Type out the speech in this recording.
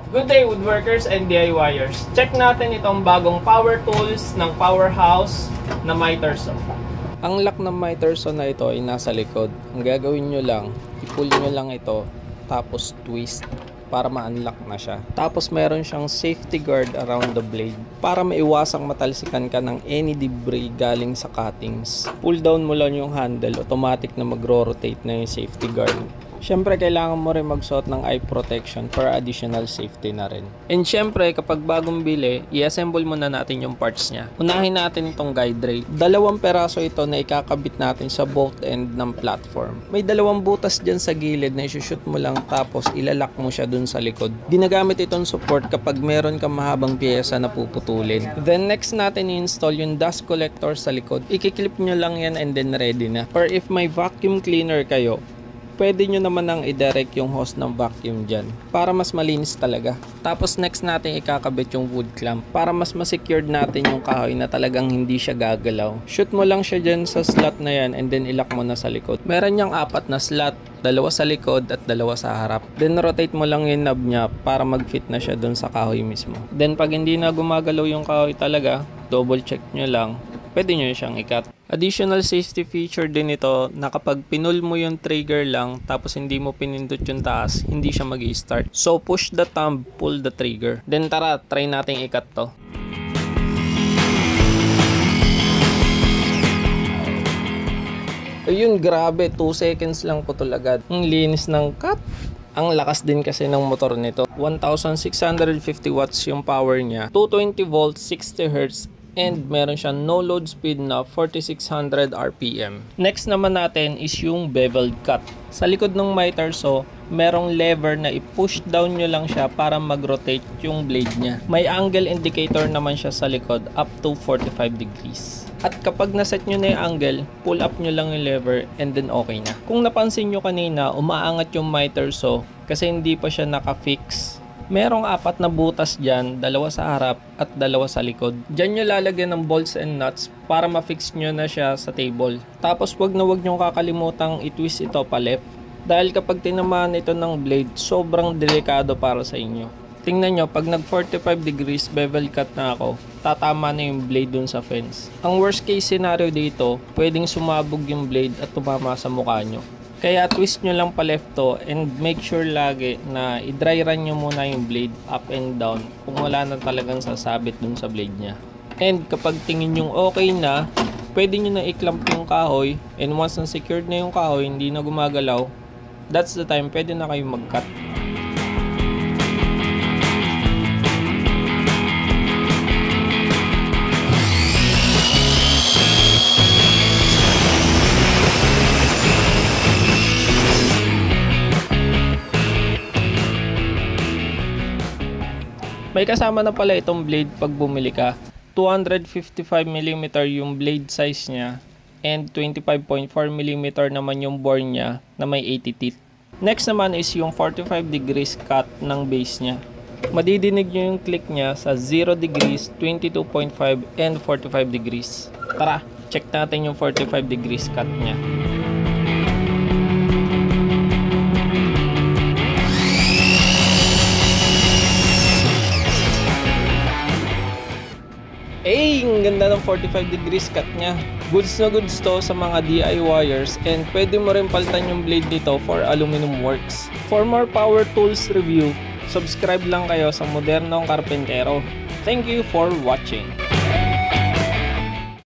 Good day woodworkers and DIYers. Check natin itong bagong power tools ng Powerhouse na Mitersaw. Ang lock ng Mitersaw na ito ay nasa likod. Ang gagawin nyo lang, i-pull nyo lang ito tapos twist para ma-unlock na siya. Tapos meron siyang safety guard around the blade para maiwasang matalsikan ka ng any debris galing sa cuttings. Pull down mo lang yung handle, automatic na magro-rotate na yung safety guard. Syempre, kailangan mo rin magsuot ng eye protection for additional safety na rin. And syempre, kapag bagong bili, i-assemble muna natin yung parts niya. Unahin natin itong guide rail. 2 peraso ito na ikakabit natin sa both end ng platform. May 2 butas dyan sa gilid na isushoot mo lang tapos ilalak mo siya dun sa likod. Ginagamit itong support kapag meron kang mahabang piyesa na puputulin. Then next natin i-install yung dust collector sa likod. Ikiklip nyo lang yan and then ready na. Or if may vacuum cleaner kayo, pwede nyo naman nang i-direct yung hose ng vacuum dyan para mas malinis talaga. Tapos next natin ikakabit yung wood clamp para mas ma-secured natin yung kahoy na talagang hindi siya gagalaw. Shoot mo lang siya dyan sa slot na yan and then ilak mo na sa likod. Meron niyang 4 na slot, 2 sa likod at 2 sa harap. Then rotate mo lang yung knob niya para mag-fit na siya dun sa kahoy mismo. Then pag hindi na gumagalaw yung kahoy talaga, double check nyo lang. Pwede nyo siyang ikat. Additional safety feature din ito na kapag pinul mo yung trigger lang tapos hindi mo pinindot yung taas, hindi siya mag-i-start. So push the thumb, pull the trigger. Then tara, try nating ikat to. Ayun, grabe, 2 seconds lang putol agad. Ang linis ng cut. Ang lakas din kasi ng motor nito. 1650 watts yung power niya. 220 volts, 60 Hz. And meron siyang no load speed na 4600 RPM. Next naman natin is yung beveled cut. Sa likod ng Mitersaw, merong lever na i-push down nyo lang siya para mag-rotate yung blade niya. May angle indicator naman siya sa likod up to 45 degrees. At kapag naset nyo na yung angle, pull up nyo lang yung lever and then okay na. Kung napansin nyo kanina, umaangat yung Mitersaw kasi hindi pa siya naka-fix. Merong 4 na butas dyan, 2 sa harap at 2 sa likod. Dyan nyo lalagyan ng bolts and nuts para ma-fix nyo na siya sa table. Tapos wag nyo kakalimutang i-twist ito pa left. Dahil kapag tinamaan ito ng blade, sobrang delikado para sa inyo. Tingnan nyo, pag nag 45 degrees bevel cut na ako, tatama na yung blade dun sa fence. Ang worst case scenario dito, pwedeng sumabog yung blade at tumama sa mukha nyo. Kaya twist nyo lang pa left to and make sure lagi na i-dry run nyo muna yung blade up and down kung wala na talagang sasabit dun sa blade nya. And kapag tingin yung okay na, pwede nyo na i-clamp yung kahoy and once na secured na yung kahoy, hindi na gumagalaw, that's the time pwede na kayo mag-cut. May kasama na pala itong blade pag bumili ka. 255mm yung blade size niya and 25.4mm naman yung bore niya na may 80 teeth. Next naman is yung 45 degrees cut ng base niya. Madidinig nyo yung click niya sa 0 degrees, 22.5 and 45 degrees. Tara, check natin yung 45 degrees cut niya. Ang ganda ng 45 degrees cut niya. Goods na goods to sa mga DIYers and pwede mo rin palitan yung blade nito for aluminum works. For more power tools review, subscribe lang kayo sa Modernong Karpentero. Thank you for watching.